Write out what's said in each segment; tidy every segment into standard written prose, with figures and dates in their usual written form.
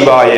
சிவாய.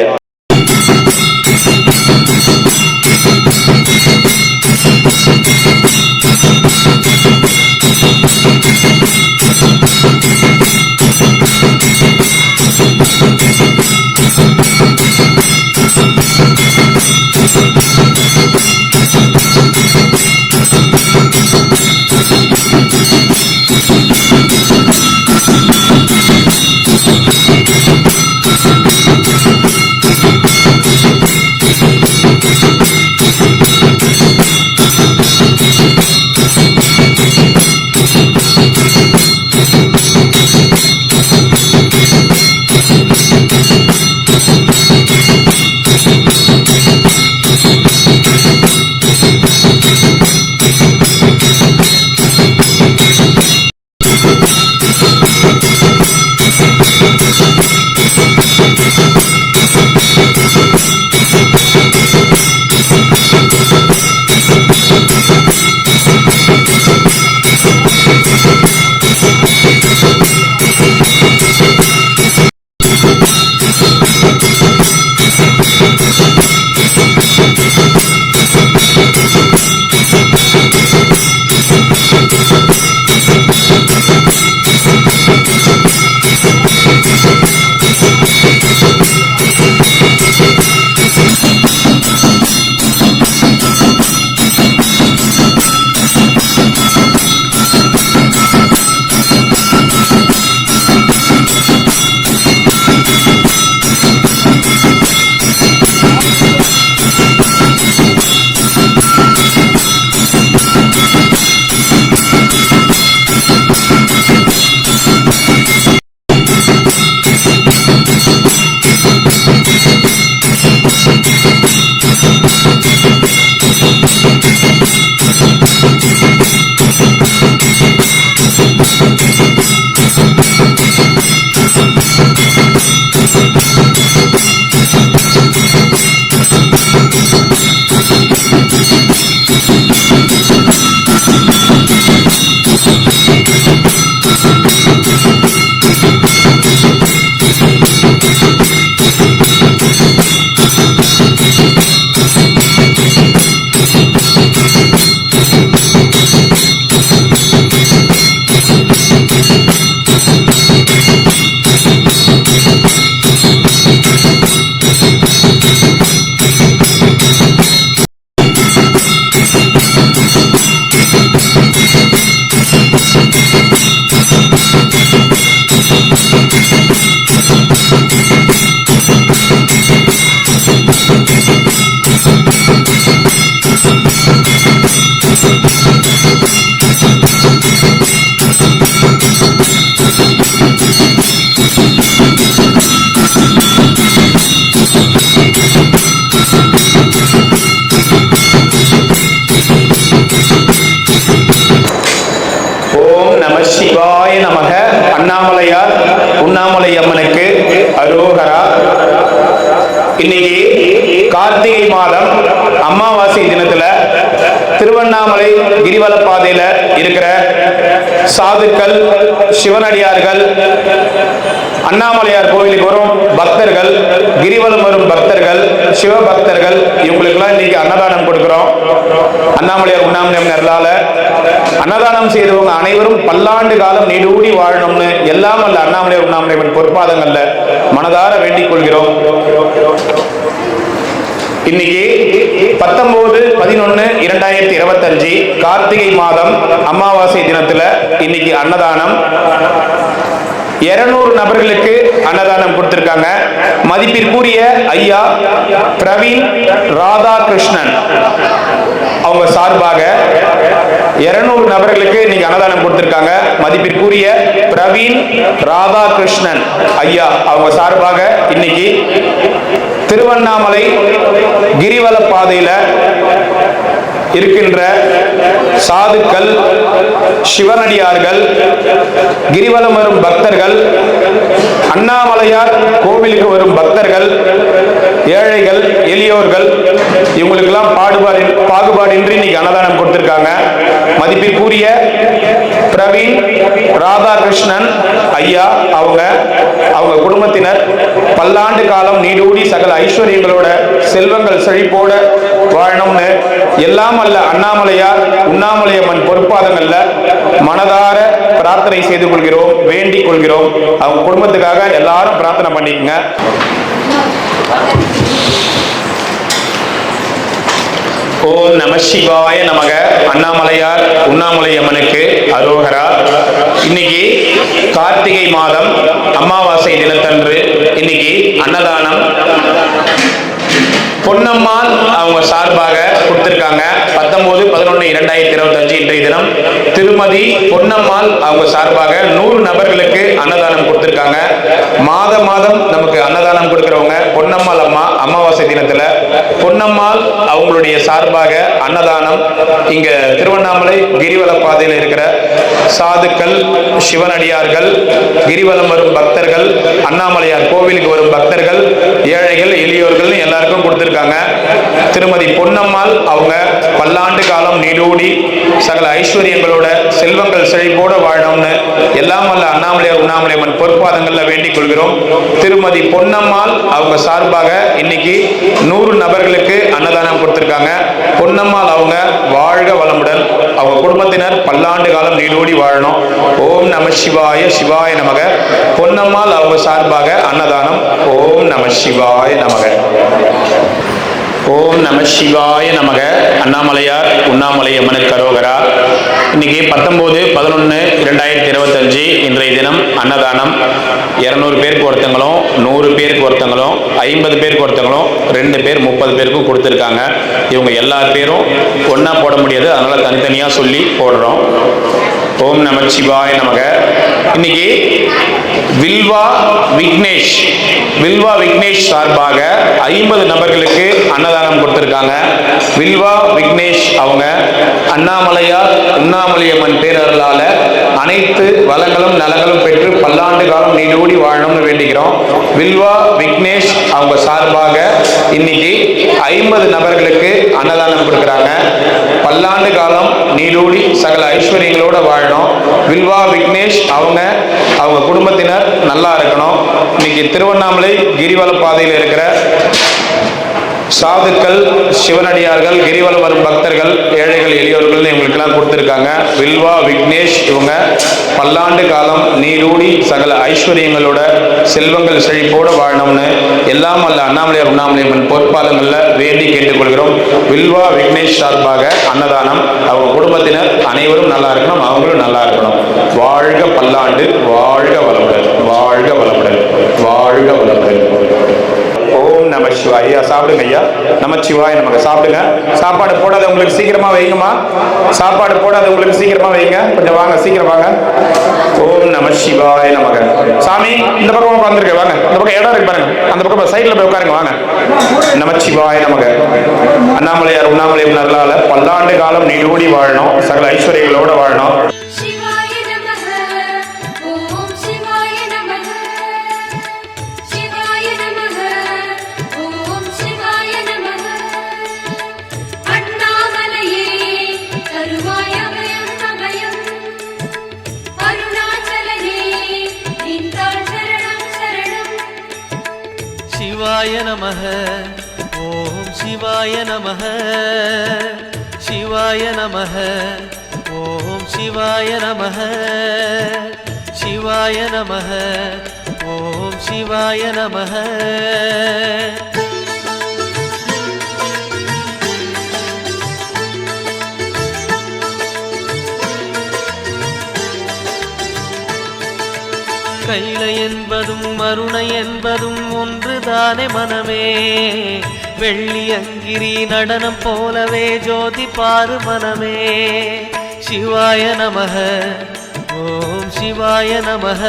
சிவாய நமக. அண்ணாமலையார் உண்ணாமலை அம்மனுக்கு அரோகரா. இன்னைக்கு கார்த்திகை மாதம் அமாவாசை தினத்துல திருவண்ணாமலை கிரிவல பாதையில இருக்கிற சாதுக்கள், சிவனடியார்கள், அண்ணாமலையார் கோவிலுக்கு வரும் பக்தர்கள், கிரிவலம் வரும் பக்தர்கள், சிவபக்தர்கள், இவங்களுக்கெல்லாம் இன்னைக்கு அன்னதானம் கொடுக்கிறோம். அண்ணாமலையார் உண்ணாமலை அருளால அன்னதானம் செய்தவங்க அனைவரும் பல்லாண்டு காலம் நீடூடி வாழணும்னு எல்லாம் அல்ல அண்ணாமலையார் உண்ணாமலை பொற்பாதங்கள்ல மனதார வேண்டிக் கொள்கிறோம். இன்னைக்கு 19/11/2025 கார்த்திகை மாதம் அமாவாசை தினத்துல இன்னைக்கு அன்னதானம் 200 நபர்களுக்கு அன்னதானம் கொடுத்திருக்காங்க. மதிப்பிற்குரிய ஐயா பிரவீன் ராதாகிருஷ்ணன் அவங்க சார்பாக 200 நபர்களுக்கு இன்னைக்கு அன்னதானம் கொடுத்திருக்காங்க. மதிப்பிற்குரிய பிரவீன் ராதாகிருஷ்ணன் ஐயா அவங்க சார்பாக இன்னைக்கு திருவண்ணாமலை கிரிவல பாதையில இருக்கின்ற சாதுக்கள், சிவனடியார்கள், கிரிவலம் வரும் பக்தர்கள், அண்ணாமலையார் கோவிலுக்கு வரும் பக்தர்கள், ஏழைகள், எளியோர்கள், இவங்களுக்கெல்லாம் பாகுபாடின்றி இன்னைக்கு அன்னதானம் கொடுத்திருக்காங்க. மதிப்பிற்குரிய பிரவீன் ராதாகிருஷ்ணன் ஐயா அவங்க குடும்பத்தினர் பல்லாண்டு காலம் நீடூடி சகல ஐஸ்வர்யங்களோட செல்வங்கள் செழிப்போட வாழணும்னு எல்லாம் அல்ல அண்ணாமலையார் உண்ணாமலையம்மன் பொறுப்பாதங்கள்ல மனதார பிரார்த்தனை செய்து கொள்கிறோம், வேண்டிக் கொள்கிறோம். அவங்க குடும்பத்துக்காக எல்லாரும் பிரார்த்தனை பண்ணிக்கங்க. ஓம் நம சிவாய நமக. அண்ணாமலையார் உண்ணாமலையம்மனுக்கு அரோகரா. இன்னைக்கு கார்த்திகை மாதம் அமாவாசை தினத்தன்று இன்னைக்கு அன்னதானம் பொன்னம்மாள் அவங்க சார்பாக கொடுத்திருக்காங்க. 19/11/2025 இன்றைய தினம் திருமதி பொன்னம்மாள் அவங்க சார்பாக 100 நபர்களுக்கு அன்னதானம் கொடுத்திருக்காங்க. மாதம் நமக்கு அன்னதானம் கொடுக்கிறவங்க பொன்னம்மாள் அம்மா அமாவாசை தினத்துல பொன்னம்மாள் அவங்களுடைய சார்பாக அன்னதானம் இங்க திருவண்ணாமலை கிரிவல பாதையில் இருக்கிற சாதுக்கள், சிவனடியார்கள், கிரிவலம் வரும் பக்தர்கள், அண்ணாமலையார் கோவிலுக்கு வரும் பக்தர்கள், ஏழைகள், எளியோர்கள் எல்லாருக்கும் கொடுத்திருக்காங்க. திருமதி பொன்னம்மாள் அவங்க பல்லாண்டு காலம் நீடூடி சகல ஐஸ்வர்யங்களோட செல்வங்கள் செழிப்போட வாழணும்னு எல்லாம் அல்ல அண்ணாமலையார் உண்ணாமலையம்மன் பொறுப்பாதங்கள்ல வேண்டிக் கொள்கிறோம். திருமதி பொன்னம்மாள் அவங்க சார்பாக இன்னைக்கு 100 நபர்களுக்கு அன்னதானம் கொடுத்திருக்காங்க. பொன்னம்மாள் அவங்க வாழ்க வளமுடன், அவங்க குடும்பத்தினர் பல்லாண்டு காலம் நீடூடி வாழணும். ஓம் நம சிவாய சிவாய நமக. பொன்னம்மாள் அவங்க சார்பாக அன்னதானம். ஓம் நம சிவாய நமக. ஓம் நம சிவாய நமக. அண்ணாமலையார் உண்ணாமலையம்மனுக்கு அரோகரா. இன்னைக்கு 19/11/2025 இன்றைய தினம் அன்னதானம் 200 பேருக்கு ஒருத்தங்களும், 100 பேருக்கு ஒருத்தங்களும், 50 பேருக்கு ஒருத்தங்களும், 2 பேர் 30 பேருக்கும் கொடுத்துருக்காங்க. இவங்க எல்லா பேரும் ஒன்றா போட முடியாது, அதனால தனித்தனியாக சொல்லி போடுறோம். ஓம் நம சிவாய நமக. இன்னைக்கு வில்வா விக்னேஷ் சார்பாக 50 நபர்களுக்கு அன்னதானம் கொடுத்திருக்காங்க. வில்வா விக்னேஷ் அவங்க அண்ணாமலையார் உண்ணாமலையம்மன் பேரருளால அனைத்து வளங்களும் நலங்களும் பெற்று பல்லாண்டு காலம் நீடூடி வாழணும்னு வேண்டிக்கிறோம். வில்வா விக்னேஷ் அவங்க சார்பாக இன்னைக்கு 50 நபர்களுக்கு அன்னதானம் கொடுக்குறாங்க. பல்லாண்டு காலம் நீடூடி சகல ஐஸ்வர்யங்களோட வாழணும். வில்வா விக்னேஷ் அவங்க குடும்பத்தினர் நல்லா இருக்கணும். இன்னைக்கு திருவண்ணாமலை கிரிவல பாதையில் இருக்கிற சாதுக்கள், சிவனடியார்கள், கிரிவலம் வரும் பக்தர்கள், ஏழைகள், எளியோர்கள் இவங்களுக்கெல்லாம் கொடுத்துருக்காங்க. வில்வா விக்னேஷ் இவங்க பல்லாண்டு காலம் நீடூடி சகல ஐஸ்வர்யங்களோட செல்வங்கள் செழிப்போடு வாழணும்னு எல்லாம் அல்ல அண்ணாமலையார் உண்ணாமலையம்மன் பொற்பாதங்கள்ல வேண்டி கேட்டுக்கொள்கிறோம். வில்வா விக்னேஷ் சார்பாக அன்னதானம். அவங்க குடும்பத்தினர் அனைவரும் நல்லா இருக்கணும், அவங்களும் நல்லா இருக்கணும். வாழ்க பல்லாண்டு, வாழ்க வளமுடன், வாழ்க வளமுடன், வாழ்க வளமுடன். ஓம் நம சிவாய. ஐயா சாப்பிடுங்க. ஐயா நமச்சிவாய நமக்கு சாப்பிடுங்க. சாப்பாடு போடாத உங்களுக்கு சீக்கிரமா வைங்கம்மா. சாப்பாடு போடாத உங்களுக்கு சீக்கிரமா வைங்க. கொஞ்சம் வாங்க, சீக்கிரம் வாங்க. ஓம் நம சிவாய நமக. சாமி இந்த பக்கம் உட்காந்துருக்க, வாங்க. இந்த பக்கம் இடம் இருக்கு பாருங்க, அந்த பக்கம் சைட்ல போய் உட்காருங்க, வாங்க. நமச்சிவாய நமக. அண்ணாமலையார் உண்ணாமலையம்மன் அருளால பல்லாண்டு காலம் நீடூடி வாழணும், சகல ஐஸ்வர்யங்களோட வாழணும். சிவாய நமஹ. ஓம் சிவாய நமஹ. சிவாய நமஹ. ஓம் சிவாய நமஹ. சிவாய நமஹ. ஓம் சிவாய நமஹ. கைலை என்பதும் மருணை என்பதும் ஒன்றுதானே மனமே. வெள்ளி அங்கிரி நடனம் போலவே ஜோதி பாரு மனமே. சிவாய நமஹ. ஓம் சிவாய நமஹ.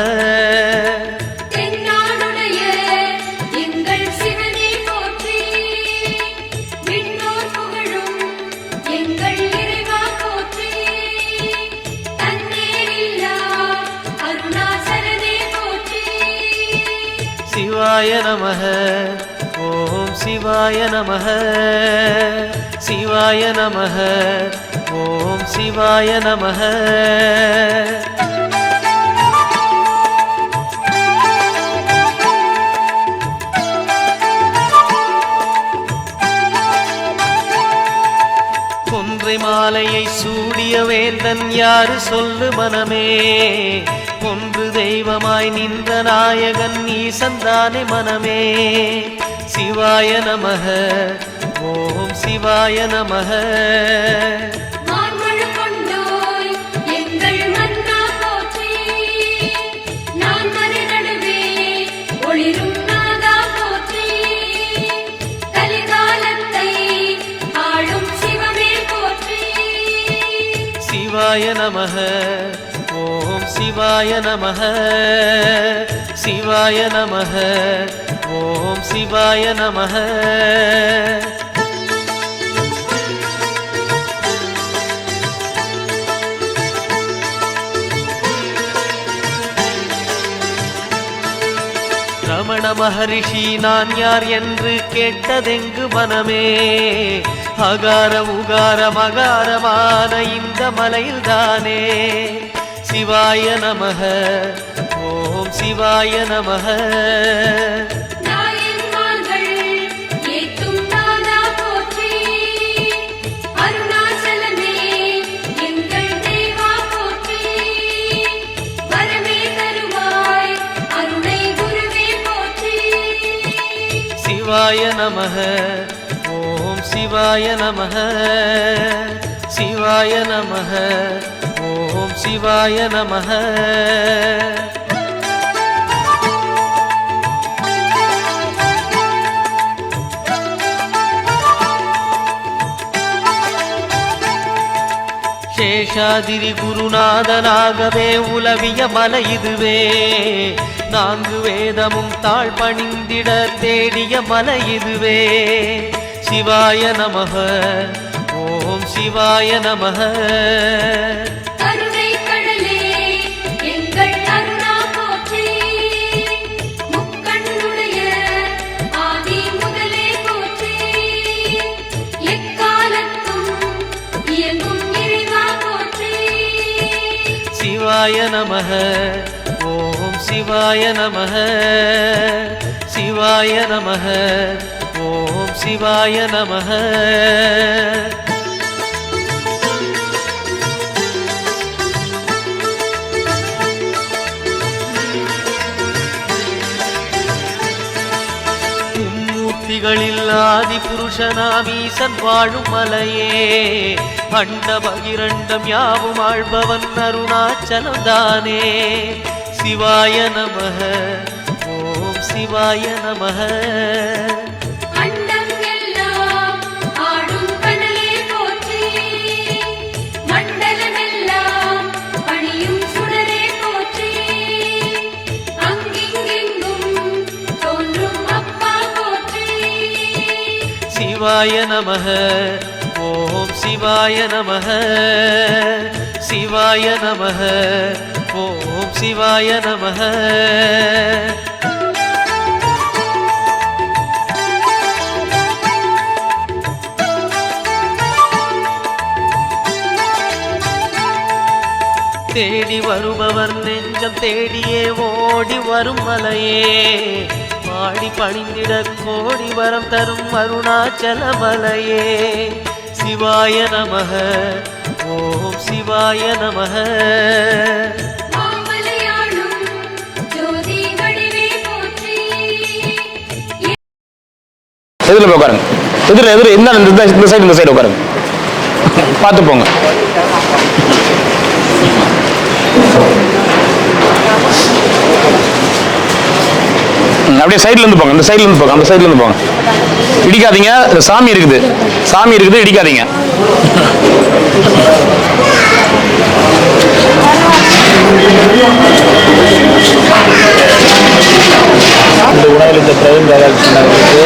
சிவாய நமஹ. ஓம் சிவாய நமஹ. சிவாய நமஹ. ஓம் சிவாய நமः. கொன்றை மாலையை சூடிய வேந்தன் யாரு சொல்லு மனமே, ஒன்று தெய்வமாய் நின்ற நாயகன் ஈசந்தானே மனமே. சிவாய நமः, ஓம் சிவாய நமः. சிவாய நமः, ஓம் சிவாய நமः. சிவாய நமः, ஓம் சிவாய நமः. ரமண மகரிஷி நான் யார் என்று கேட்டதெங்கு மனமே, அகார உகார மகாரமான இந்த மலையில்தானே. சிவாய நமः, ஓம் சிவாய நமः. சிவாய நமः, ஓம் சிவாய நமः. சிவாய நமः, ஓம் சிவாய நமः. சேஷாதிரி குருநாதனாகவே உலவிய மலை இதுவே, நான்கு வேதமும் தாழ் பணிந்திட தேடிய மலை இதுவே. சிவாய நமः, ஓம் சிவாய நமः. சிவாய நமः, ஓம் சிவாய நமः. சிவாய நமः, ஓம் சிவாய நமः. மும்மூர்த்திகளில் ஆதி புருஷனாம் ஈசன் வாழும் மலையே, அண்ட பகிரண்டம் யாவும் ஆழ்பவன் அருணாச்சலம் தானே. சிவாய நமः, ஓம் சிவாய நமः. சிவாய நமः, ஓம் சிவாய நமः. சிவாய நமः, ஓம் சிவாய நமः. தேடி வருபவர் நெஞ்சம் தேடியே ஓடி வரும் மலையே, பாடி பணிந்திட கோடி வரம் தரும் அருணாச்சல மலையே. சிவாய நமः, ஓம் சிவாய நமः. எதில் உட்காருங்க, எதிர் எதிர் இந்த சைடு உட்காருங்க, பார்த்து போங்க. அப்படியே சைடுல இருந்து போங்க, இந்த சைடுல இருந்து போங்க, அந்த சைடுல இருந்து போங்க. இடிக்காதீங்க, சாமி இருக்குது, சாமி இருக்குது, இடிக்காதீங்க. இந்த உணவில் இந்த பிரவீன் ராதாகிருஷ்ணனுக்கு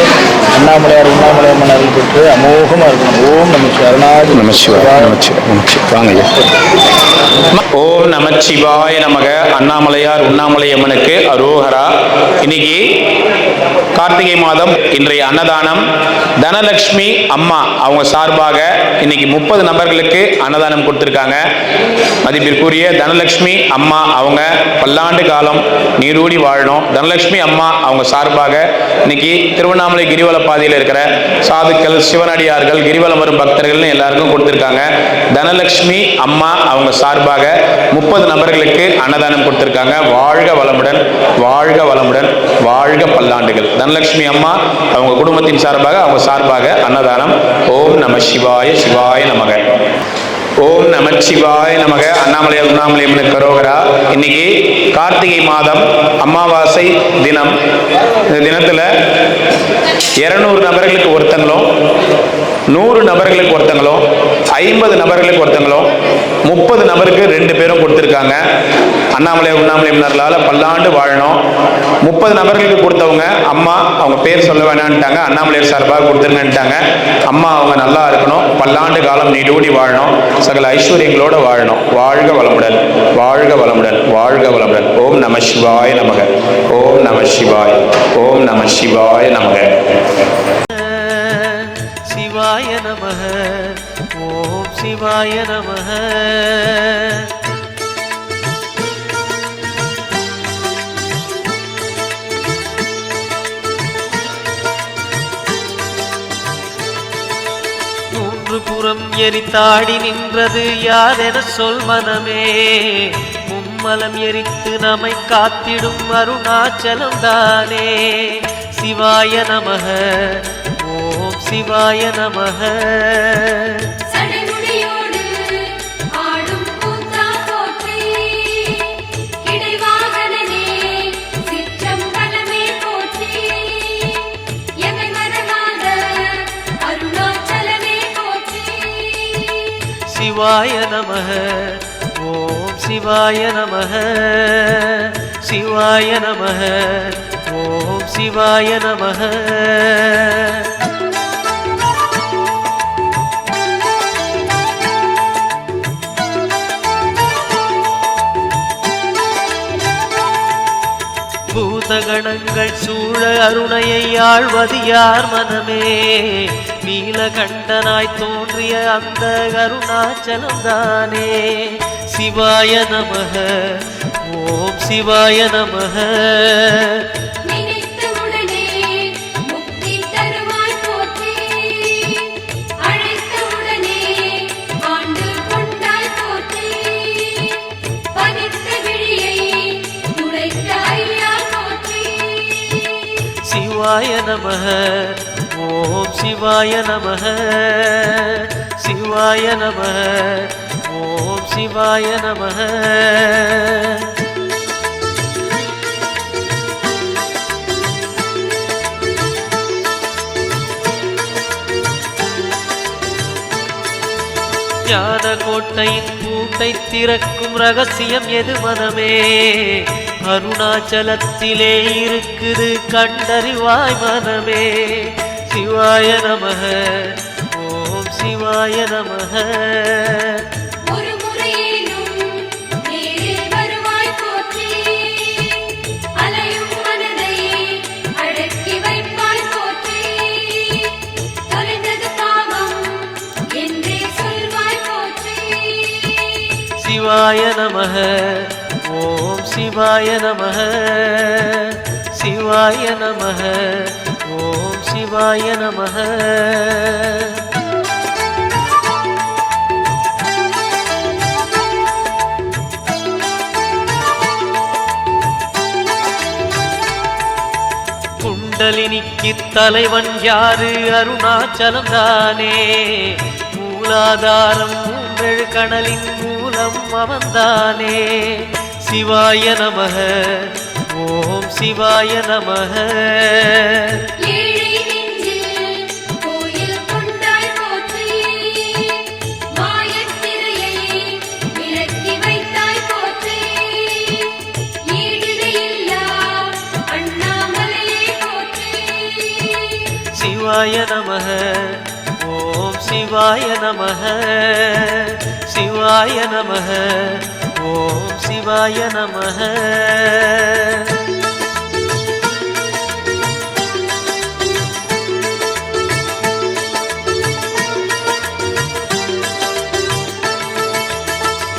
அண்ணாமலையார் உண்ணாமலையார் மன்னர்கள் பெற்று அமோகமாக இருக்கணும். ஓம் நம சிவாய. நம சிவாய, நம சிவாய, நம சிவாய. வாங்க ஐயா. ஓம் நமச்சிவாய நமக. அண்ணாமலையார் உண்ணாமலை அம்மனுக்கு அரோகரா. இன்னைக்கு கார்த்திகை மாதம் இன்றைய அன்னதானம் தனலட்சுமி அம்மா அவங்க சார்பாக இன்னைக்கு 30 நபர்களுக்கு அன்னதானம் கொடுத்திருக்காங்க. மதிப்பிற்குரிய தனலட்சுமி அம்மா அவங்க பல்லாண்டு காலம் நீரூடி வாழணும். தனலட்சுமி அம்மா அவங்க சார்பாக இன்னைக்கு திருவண்ணாமலை கிரிவல பாதையில் இருக்கிற சாதுக்கள், சிவனடியார்கள், கிரிவலம் வரும் பக்தர்கள் எல்லாருக்கும் கொடுத்திருக்காங்க. தனலட்சுமி அம்மா அவங்க சார்பாக 30 நபர்களுக்கு அன்னதானம் கொடுத்திருக்காங்க. வாழ்க வளமுடன், வாழ்க வளமுடன், வாழ்க பல்லாண்டுகள். தனலட்சுமி அம்மா அவங்க குடும்பத்தின் சார்பாக அன்னதானம். ஓம் நம சிவாய சிவாய நமக. ஓம் நமச்சிவாய நமக. அண்ணாமலையார் உண்ணாமலை அம்மனுக்கு அரோகரா. இன்னைக்கு கார்த்திகை மாதம் அமாவாசை தினம். இந்த தினத்துல 200 நபர்களுக்கு ஒருத்தங்களும், 100 நபர்களுக்கு ஒருத்தங்களும், 50 நபர்களுக்கு ஒருத்தங்களும், 30 நபருக்கு 2 பேரும் கொடுத்திருக்காங்க. அண்ணாமலையார் உண்ணாமலை அம்மனால பல்லாண்டு வாழணும். 30 நபர்களுக்கு கொடுத்தவங்க அம்மா அவங்க பேர் சொல்ல வேணான்ட்டாங்க. அண்ணாமலையார் சார்பாக கொடுத்துருங்கன்ட்டாங்க. அம்மா அவங்க நல்லா இருக்கணும், பல்லாண்டு காலம் நீடூடி வாழணும், சகல ஐஸ்வர்யங்களோட வாழணும். வாழ்க வளமுடன், வாழ்க வளமுடன், வாழ்க வளமுடன். ஓம் நம சிவாய நமக. ஓம் நம சிவாய, ஓம் நம சிவாய நமக. சிவாய நமः. ஓம் சிவாய நமः. புறம் எரித்தாடி நின்றது யாரென சொல் மனமே. மும்மலம் எரித்து நம்மை காத்திடும் அருணாச்சலம் தானே. சிவாய நமः. ஓம் சிவாய நமः. சிவாய நமः. ஓம் சிவாய நமः. சிவாய நமः. ஓம் சிவாய நமः. பூதகணங்கள் சூழ அருணையை ஆழ்வது யார் மனமே. நீலகண்டனாய் தோன்றிய அந்த அருணாச்சலம் தானே. சிவாய நமः. ஓம் சிவாய நமः. சிவாய நமः. ஓம் சிவாய நமः. சிவாய நமः. ஓம் சிவாய நமः. ஞான கோட்டையின் பூட்டை திறக்கும் ரகசியம் எது மனமே. அருணாச்சலத்திலே இருக்குது கண்டறிவாய் மனமே. சிவாய நமः. ஓம் சிவாய நமः. சிவாய நமः. ஓம் சிவாய நமः. சிவாய நமः. ஓம் சிவாய நமः. குண்டலினிக்கு தலைவன் யாரு? அருணாச்சலம் தானே. மூலாதாரம் மூன்றெழு கணலின் மூலம் அவன்தானே. சிவாய நமः. ஓம் சிவாய நமः. சிவாய நமः. ஓம் சிவாய நமः. சிவாய நமஹ ஓம் சிவாய நமஹ.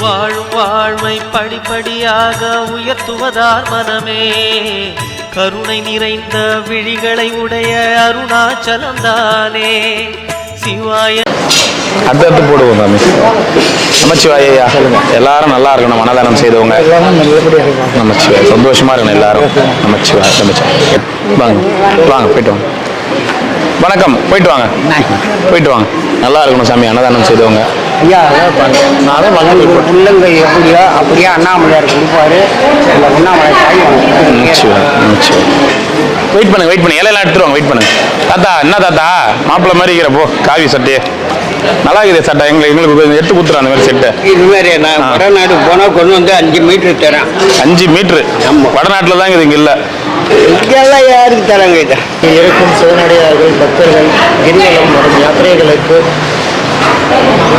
வாழும் வாழ்வை படிப்படியாக உயர்த்துவதார் மனமே, கருணை நிறைந்த விழிகளை உடைய அருணாச்சலம் தானே. சிவாய அடுத்து போடுவோம் சாமி. நமச்சிவாய ஐயா, எல்லாரும் நல்லா இருக்கணும். அன்னதானம் செய்தவங்க நமச்சிவாய, சந்தோஷமா இருக்கணும் எல்லாரும். நமச்சிவாய நமச்சிவாய. வாங்க வாங்க, போயிட்டு வாங்க. வணக்கம், போயிட்டு வாங்க போயிட்டு வாங்க. நல்லா இருக்கணும் சாமி, அன்னதானம் செய்தவங்க. ஐயா உள்ளங்கை எப்படியோ அப்படியே அண்ணாமலையார் கொடுப்பாரு. இந்த உண்ணாமலை தாய் வெயிட் பண்ணுங்க, வெயிட் பண்ணு, இலையெல்லாம் எடுத்துருவாங்க. வெயிட் பண்ணுங்க. தாத்தா, என்ன தாத்தா மாப்பிள்ளை மாதிரி இருக்கிறப்போ காவி சட்டையே நல்லா இருக்குது. சட்டை எங்களுக்கு கொஞ்சம் எடுத்து கொடுத்துரும் அந்த மாதிரி செட்டை. இது மாதிரி நான் வடநாடு போனால் கொண்டு வந்து 5 மீட்டர் தரேன். 5 மீட்ரு? வடநாட்டில் தான் இது, இங்கே இல்லை. இங்கெல்லாம் யாருக்கு தராங்க? இதை இருக்கும் சிவனடியார்கள் பக்தர்கள் கிரிவலம் வரும் யாத்திரைகளுக்கு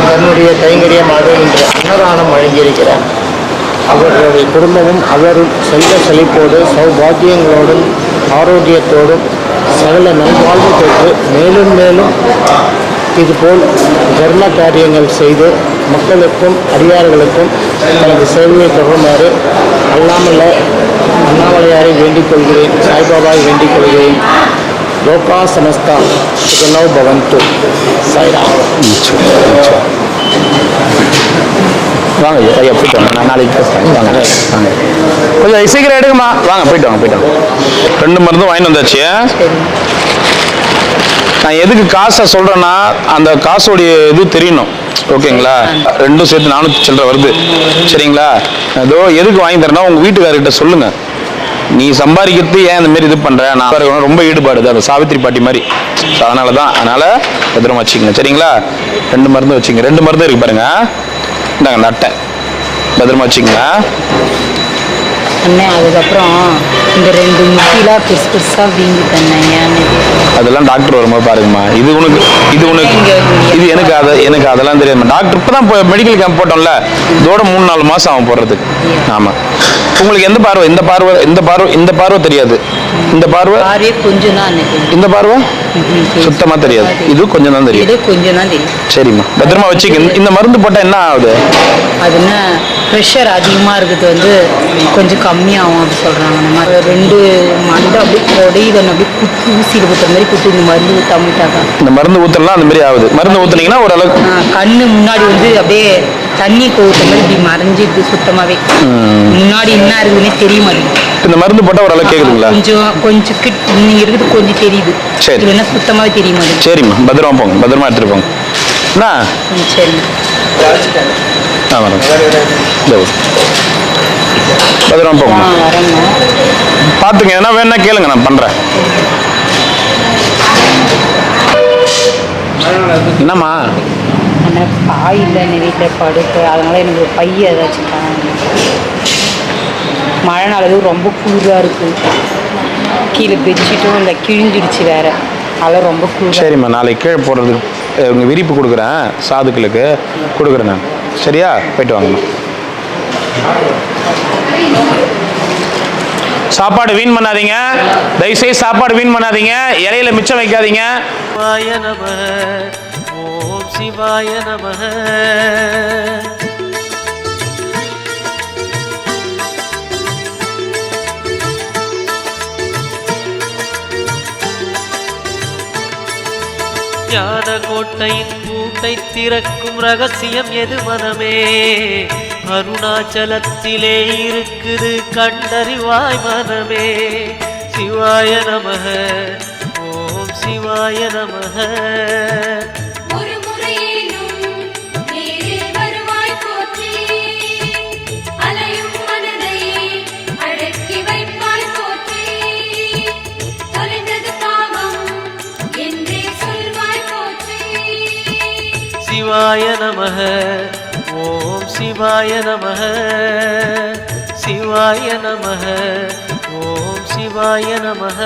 தன்னுடைய கைங்கரியமாக இன்று அன்னதானம் வழங்கியிருக்கிறார். அவர்களுடைய குடும்பமும் அவரும் செல்வ செழிப்போடு சௌபாகியங்களோடும் ஆரோக்கியத்தோடும் சகல நல்வாழ்வு பெற்று மேலும் மேலும் இதுபோல் தர்ம காரியங்கள் செய்து மக்களுக்கும் அடியார்களுக்கும் தனது சேவையை தொடருமாறு அல்லாமல்ல அண்ணாமலையாரை வேண்டிக் கொள்கிறேன், சாய்பாபாவை வேண்டிக் கொள்கிறேன். லோகா சமஸ்தா சுகனோ பவந்து. சாய்ராம். வாங்க ஐயா, போயிட்டு வாங்க. நான் நாளைக்கு பேசுகிறேன். வாங்க வாங்க, கொஞ்சம் சீக்கிரம் எடுக்குமா. வாங்க, போயிட்டு வாங்க போயிட்டு வாங்க. 2 மருந்தும் வாங்கிட்டு வந்தாச்சு. நான் எதுக்கு காசை சொல்கிறேன்னா, அந்த காசோடைய இது தெரியணும். ஓகேங்களா? 2 சேர்த்து 400 சில்லறை வருது. சரிங்களா? ஏதோ எதுக்கு வாங்கி தரேன்னா, உங்கள் வீட்டுக்காரர்கிட்ட சொல்லுங்கள், நீ சம்பாதிக்கிறது ஏன் இந்த மாதிரி இது பண்ணுற, நான் ரொம்ப ஈடுபாடு அந்த சாவித்திரி பாட்டி மாதிரி. அதனால தான், அதனால் பத்திரமா வச்சுக்கோங்க. சரிங்களா? 2 மருந்து வச்சுங்க. 2 மருந்து இருக்கு பாருங்க. இந்தாங்க அந்த அட்டை, பத்திரமா வச்சுக்கோங்க. அண்ணே அதுக்கப்புறம் இந்த 2 முட்டிலாம் பெருசு பெருசாக வீங்கி தந்தேன். அதெல்லாம் டாக்டர் வரும்போது பாருங்கம்மா. இது உனக்கு இது எனக்கு அதெல்லாம் தெரியாதுமா. டாக்டர் இப்போ தான் மெடிக்கல் கேம்ப் போட்டோம்ல, இதோட 3-4 மாதம் ஆகும் போடுறதுக்கு. ஆமாம். உங்களுக்கு எந்த பார்வை? இந்த பார்வை தெரியாது. இந்த பார்வை கொஞ்சம் தான். இந்த பார்வை சுத்தமாக தெரியாது. இது கொஞ்சம் தான் தெரியும். கொஞ்சம் தான் தெரியும். சரிம்மா, பத்திரமா வச்சுக்க. இந்த மருந்து போட்டால் என்ன ஆகுது? அதுன்னா ப்ரெஷர் அதிகமாக இருக்குது, வந்து கொஞ்சம் கம்மியாகும் அப்படி சொல்கிறாங்க. அந்த மாதிரி 2 மண்டை அப்படியே உடையுதன்னு அப்படியே குத்து ஊசியில் குத்துற மாதிரி குத்து. இந்த மருந்து ஊற்றாமட்டாக்கா, இந்த மருந்து ஊற்றலாம் அந்த மாதிரி ஆகுது. மருந்து ஊற்றுனீங்கன்னா ஓரளவுக்கு கண்ணு முன்னாடி வந்து அப்படியே தண்ணி ஊற்ற மாதிரி இப்படி மறைஞ்சிருக்கு சுத்தமாகவே. முன்னாடி என்ன இருக்குதுன்னே தெரிய மாட்டேங்குது. இந்த மருந்து போட்டால் ஓரளவுக்கு கேட்குதுங்களா? கொஞ்சம் நீங்கள் இருக்குது கொஞ்சம் தெரியுது. சரி, இல்லைன்னா சுத்தமாகவே தெரிய மாட்டேங்குது. சரிம்மா, பத்திரமா போங்க, பத்திரமா எடுத்துகிட்டு போங்க. என்ன? சரி. வரேன். பத்திரமா போங்க. வரேங்க. பார்த்துங்க, எதனா வேணா கேளுங்க, நான் பண்ணுறேன். என்னம்மா? எனக்கு பாய் இல்லை என் வீட்டில் படுக்க, அதனால் எனக்கு ஒரு பைய ஏதாச்சும் தாங்க. மழை நாளது ரொம்ப குளிராக இருக்குது. கீழே பெட்ஷீட்டும் இல்லை, கிழிஞ்சிடுச்சு வேறு. அதெல்லாம் ரொம்ப குளிர். சரிம்மா, நாளைக்கு கீழே போடுறதுக்கு உங்கள் விரிப்பு கொடுக்குறேன், சாதுக்களுக்கு கொடுக்குறேன் நான். சரியா? போயிட்டு வாங்கம்மா. சாப்பாடு வீண் பண்ணாதீங்க, தயவுசெய்து சாப்பாடு வீண் பண்ணாதீங்க. இலையில மிச்சம் வைக்காதீங்க. சிவாய நமஹ ஓம் சிவாய நமஹ. ஞான கோட்டையின் பூட்டை திறக்கும் ரகசியம் எது மனமே, அருணாச்சலத்திலே இருக்குது கண்டறிவாய் மனமே. சிவாய நமஹ ஓம் சிவாய நமஹ. சிவாய நமஹ ஓம் சிவாய நமஹ. சிவாய நமஹ ஓம் சிவாய நமஹ.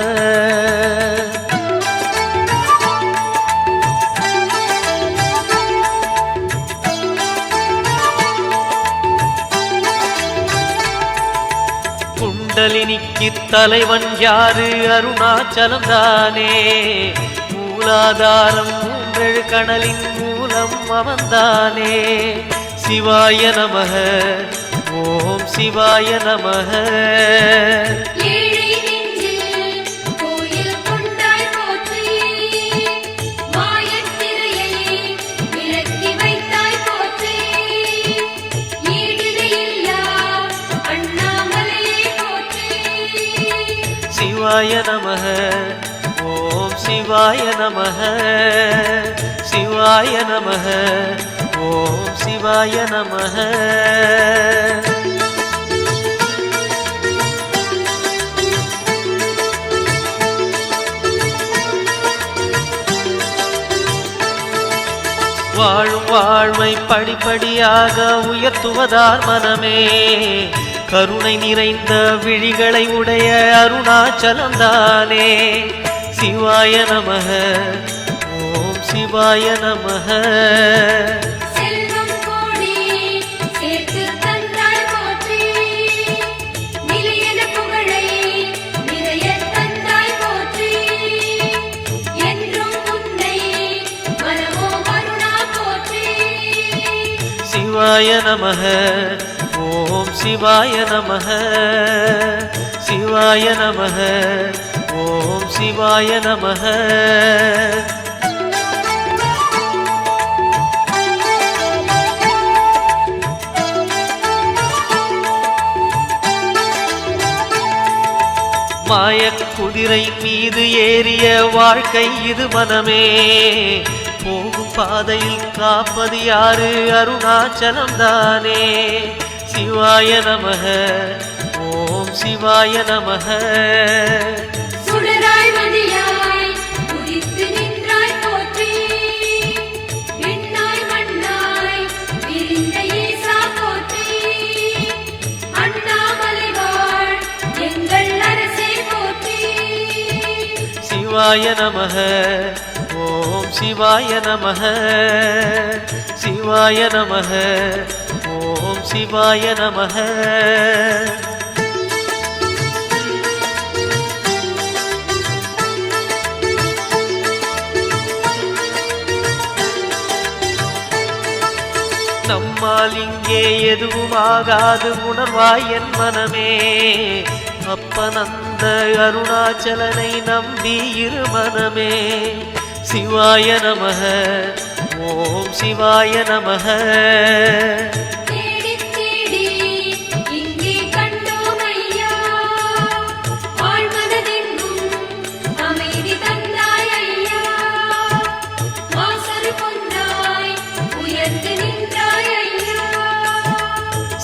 குண்டலினிக்கு தலைவன் யாரு? அருணாச்சலம் தானே. மூலாதாரம் மூன்றெழு கணலின் மூலம் அவன்தானே. சிவாய நமக, ஓம் சிவாய நமக. சிவாய நமக, ஓம் சிவாய நமக. சிவாய நமக, ஓம் சிவாய நமக. வாழும் வாழ்வை படிப்படியாக உயர்த்துவதார் மனமே. கருணை நிறைந்த விழிகளை உடைய அருணாச்சலம் தானே. சிவாய நமக, ஓம் சிவாய நமக. சிவாய நமக, ஓம் சிவாய நமக. சிவாய நமக, ஓம் சிவாய நமக. மாயக் குதிரை மீது ஏறிய வாழ்க்கை இது மனமே. போகும் பாதையில் காப்பது யாரு? அருணாச்சலம் தானே. சிவாய நமக, ஓம் சிவாய நமக. சிவாய நமக, ஓம் சிவாய நமக. சிவாய நமக, ஓம் சிவாய நமக. நம்மால் இங்கே எதுவும் ஆகாது உணர்வாய் என் மனமே. அப்பனந்த அருணாச்சலனை நம்பி இரு மனமே. சிவாய நமக, ஓம் சிவாய நமக.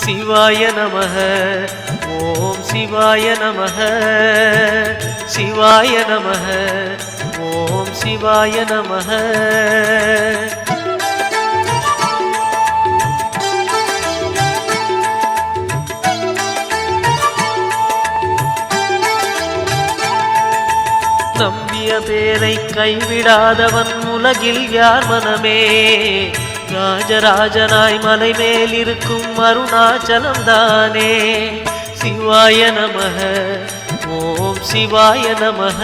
சிவாய நமக, ஓம் சிவாய நமக. சிவாய நமக, ஓம் சிவாய நமக. நம்பிய பேரை கைவிடாதவன் உலகில் யார் மனமே. ராஜராஜனாய் மலை மேல் இருக்கும் அருணாச்சலம் தானே. சிவாய நமக, ஓம் சிவாய நமக.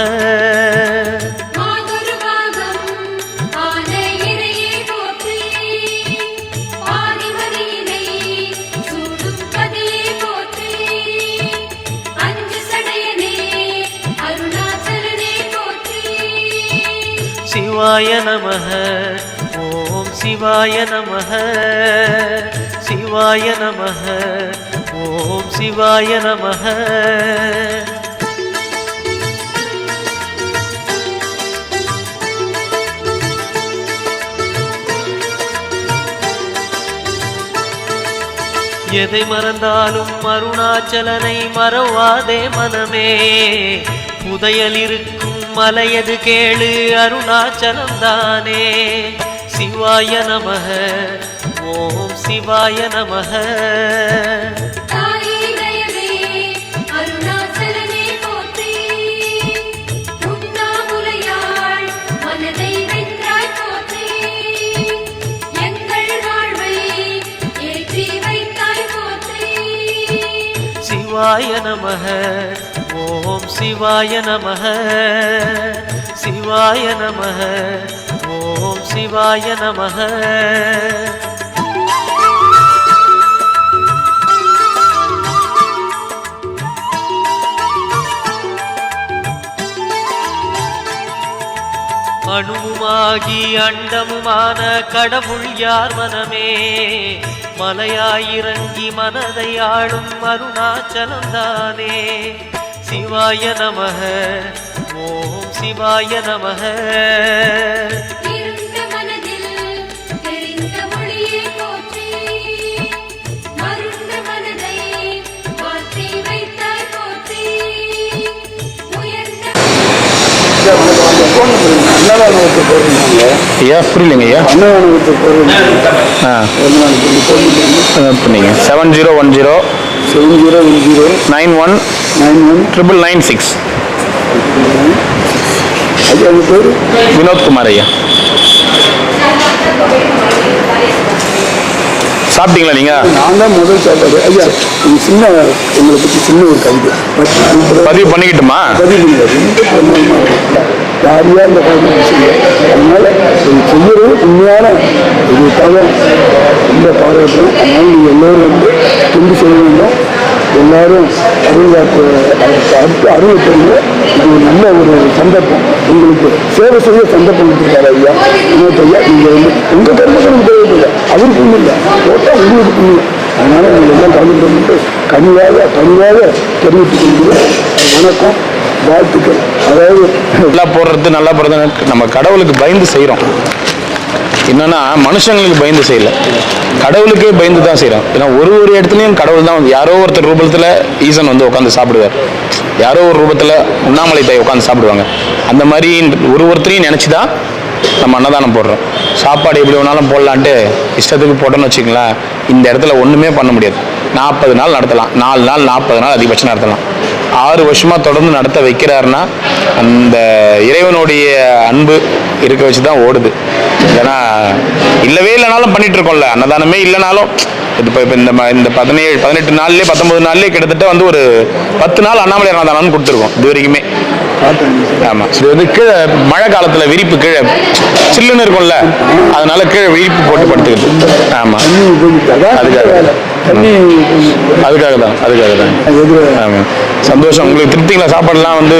சிவாய நமக, ஓம் சிவாய நமக. சிவாய நமக, ஓம் சிவாய நமக. எதை மறந்தாலும் அருணாச்சலனை மறவாதே மனமே. புதையல் இருக்கும் மலையது கேளு அருணாச்சலம் தானே. சிவாய நமக, ஓம் சிவாய நமக. சிவாய நமः ஓம் சிவாய நமः சிவாய நமः ஓம் சிவாய நமः அணுவுமாகி அண்டமுமான கடவுள் யார் மனமே மலையாயிறங்கி மனதை ஆளும் அருணாச்சலம் தானே சிவாய நமः ஓம் சிவாய நமः ஐயா புரியலைங்க ஐயா பண்ணீங்க 7010 91 99996 வினோத்குமார் ஐயா. சாப்பிட்டீங்களா நீங்க? நான் தான் முதல் சாப்பாடு ஐயா. இது சின்ன உங்களை பற்றி சின்ன ஒரு கவிதை பதிவு பண்ணிக்கிட்டுமா? பதிவு யாரையா இந்த கவிதை செய்ய அதனால செய்யறது உண்மையான ஒரு தகவல் ரொம்ப பாராட்டுறோம். அதனால நீங்கள் எல்லோரும் வந்து கொண்டு செய்ய வேண்டும். எல்லாரும் அருள்வாக்கு அடுத்து அருளை பெறுங்க. இது நல்ல ஒரு சந்தர்ப்பம் உங்களுக்கு சேவை செய்ய சந்தர்ப்பம் கொடுத்துருக்காரு ஐயா. இன்னொரு ஐயா நீங்கள் வந்து உங்கள் கருமக்களுக்கு தேவையில்லை, அவருக்கு ஒன்றும் இல்லை, போட்டால் உங்களுக்கு புண்ணியம். அதனால நீங்கள் எல்லாம் கலந்து கனிவாக தெரிவித்துக் கொள்கிறேன். வணக்கம், வாழ்த்துக்கள். அதாவது நல்லா போடுறது நல்லா போடுறது நம்ம கடவுளுக்கு பயந்து செய்கிறோம். என்னன்னா மனுஷங்களுக்கு பயந்து செய்யல, கடவுளுக்கே பயந்து தான் செய்கிறோம். ஏன்னா ஒரு இடத்துலையும் கடவுள் தான் வந்து யாரோ ஒருத்தர் ரூபத்தில் ஈசன் வந்து உட்காந்து சாப்பிடுவார், யாரோ ஒரு ரூபத்தில் உண்ணாமலை தாய் உட்காந்து சாப்பிடுவாங்க. அந்த மாதிரி ஒருத்தரையும் நினச்சி தான் நம்ம அன்னதானம் போடுறோம். சாப்பாடு எப்படி வேணாலும் போடலான்ட்டு இஷ்டத்துக்கு போட்டோன்னு வச்சுக்கலாம், இந்த இடத்துல ஒன்றுமே பண்ண முடியாது. 40 நாள் நடத்தலாம், 4 நாள் 40 நாள் அதிகபட்சம் நடத்தலாம். 6 வருஷமாக தொடர்ந்து நடத்த வைக்கிறாருன்னா அந்த இறைவனுடைய அன்பு இருக்க வச்சு தான் ஓடுது. ஏன்னா இல்லவே இல்லைனாலும் பண்ணிட்டு இருக்கோம்ல, அன்னதானமே இல்லைனாலும் இப்போ இந்த 18 நாள்லேயே 19 நாள்லேயே கிட்டத்தட்ட வந்து ஒரு 10 நாள் அண்ணாமலை அன்னதானம் கொடுத்துருக்கோம் இது வரைக்குமே. ஆமாம், இது வந்து கீழே மழை காலத்தில் விரிப்பு கீழே சில்லுன்னு இருக்கும்ல, அதனால கீழே விரிப்பு போட்டு படுத்துக்கிட்டு. ஆமாம், அதுக்காக தான். ஆமாம், சந்தோஷம். உங்களுக்கு திருப்திங்களா? சாப்பாடுலாம் வந்து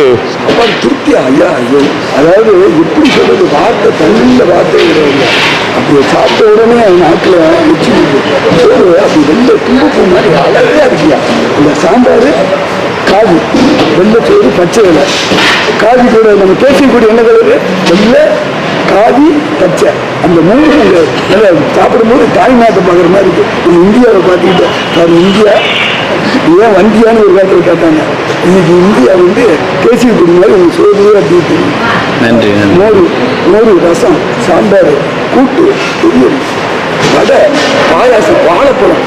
திருப்தி ஐயா. அதாவது எப்படி சொல்றது, வார்த்தை தண்ணியில் வார்த்தை அப்படி சாப்பிட்ட உடனே நாட்டில் வச்சு சோறு அப்படி வெள்ளை தும்பப்பூ மாதிரி அழகா இருக்கியா. இந்த சாம்பார் காவி, வெள்ளைச்சோறு பச்சை இலை, காவி கூட நம்ம பேசக்கூடிய என்ன கலரு, வெள்ளை காவி பச்சை, அந்த மூணு நல்லா சாப்பிடும்போது தாய்நாட்டை பார்க்குற மாதிரி இருக்கு. நம்ம இந்தியாவை பார்த்துக்கிட்டோம், இந்தியா ஏன் வந்தியான்னு ஒரு காலத்தில் கேட்டாங்க. இன்னைக்கு இந்தியா வந்து கேசிவி குடிமையாக உங்களுக்கு சோறு அப்படி நன்றி. மோரு ரசம் சாம்பார் கூட்டு பொரியல் வடை பாயாசம் வாழைப்பழம்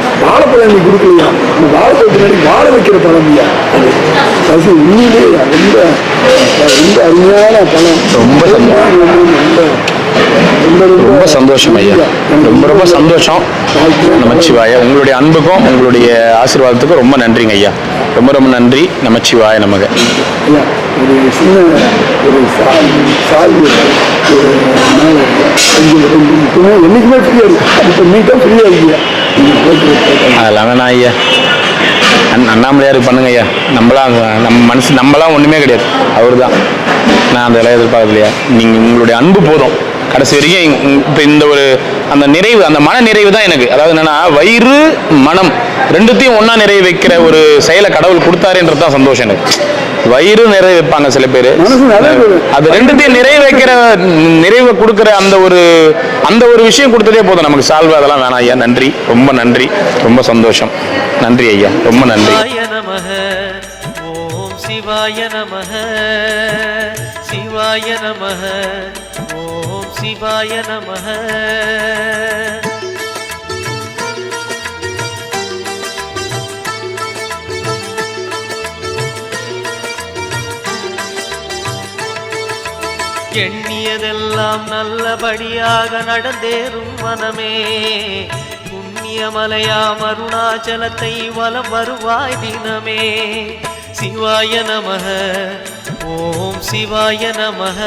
நீ கொடுக்கலையா, அந்த வாழைப்பழத்துக்கு வாழை வைக்கிற பழம் இல்லையா, அது உண்மையிலே ரொம்ப ரொம்ப அருமையான பழம். ரொம்ப சந்தோஷம் ஐயா, ரொம்ப சந்தோஷம். நமச்சிவாய. உங்களுடைய அன்புக்கும் உங்களுடைய ஆசீர்வாதத்துக்கும் ரொம்ப நன்றிங்க ஐயா, ரொம்ப நன்றி. நமச்சிவாய நமக. ஒரு சின்ன ஒரு சால்வி என்னைக்குமே ஃப்ரீயா இருக்கு, இப்போ நீட்டாக ஃப்ரீயா இருக்கியா. அதெல்லாம் வேணாம் ஐயா, அண்ணாமலையாருக்கு பண்ணுங்க ஐயா. நம்மளாம் ஒன்றுமே கிடையாது, அவர் தான். நான் அந்த எல்லாம் எதிர்பார்க்கலையா. நீங்கள் உங்களுடைய அன்பு போதும் கடைசி வரைக்கும். இப்போ இந்த ஒரு அந்த நிறைவு, அந்த மன நிறைவு தான் எனக்கு. அதாவது என்னன்னா, வயிறு மனம் ரெண்டுத்தையும் ஒன்றா நிறைவு வைக்கிற ஒரு செயலை கடவுள் கொடுத்தாருன்றது தான் சந்தோஷம் எனக்கு. வயிறு நிறைவு வைப்பாங்க சில பேர், அது ரெண்டுத்தையும் நிறைவை கொடுக்குற அந்த ஒரு விஷயம் கொடுத்ததே போதும் நமக்கு. சால்வா அதெல்லாம் வேணாம் ஐயா. நன்றி, ரொம்ப நன்றி, ரொம்ப சந்தோஷம். நன்றி ஐயா, ரொம்ப நன்றி. ஓம் சிவாய நமः சிவாய நமः ஓம் சிவாய நமः. எண்ணியதெல்லாம் நல்லபடியாக நடந்தேறும் மனமே, புண்ணிய புண்ணியமலையாம் அருணாச்சலத்தை வலம் வருவாய் தினமே. சிவாய நமக, ஓம் சிவாய நமக.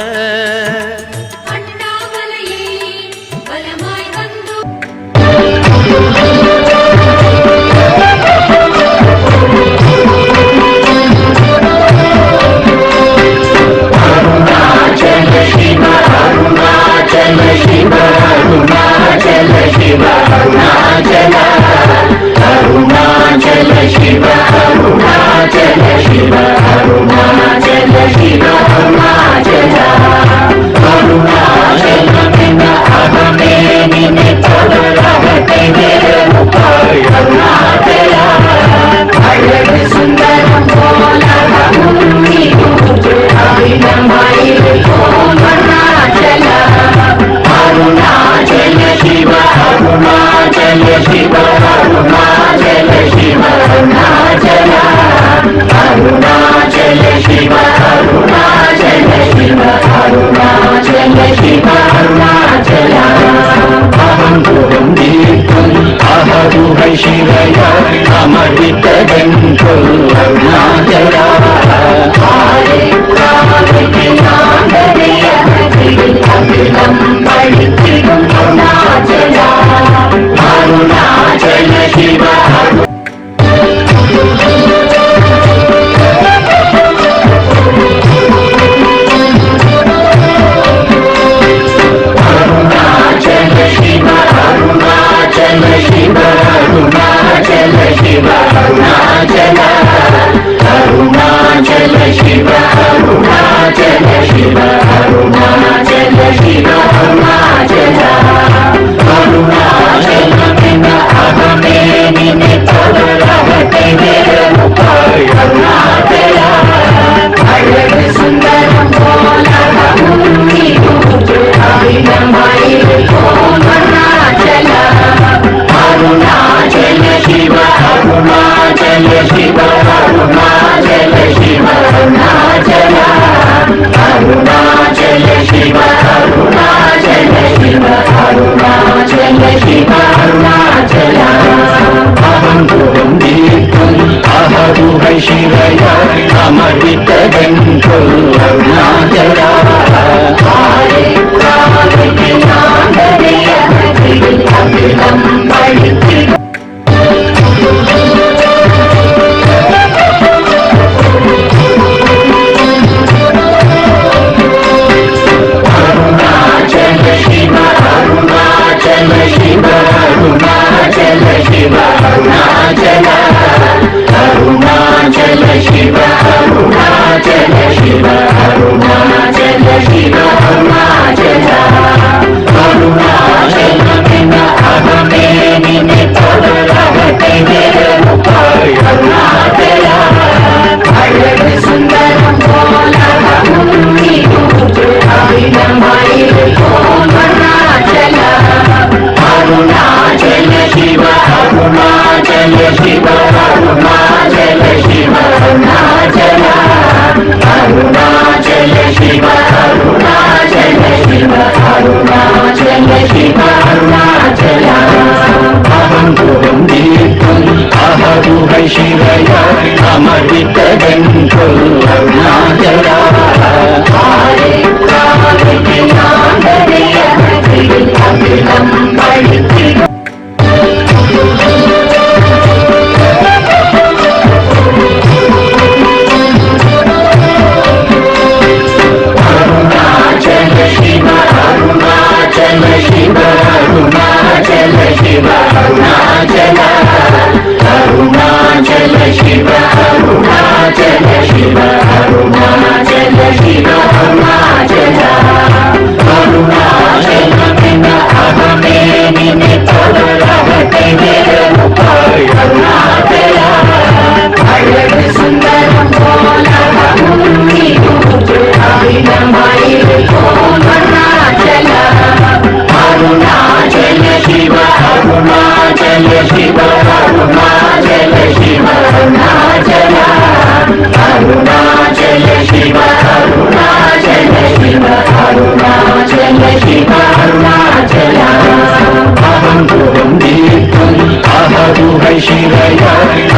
Shiva, Arunachal Shiva, Arunachal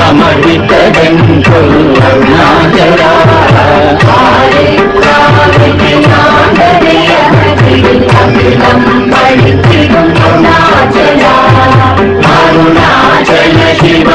அமர்வித்ததன் Arunachala Arunachal சிவ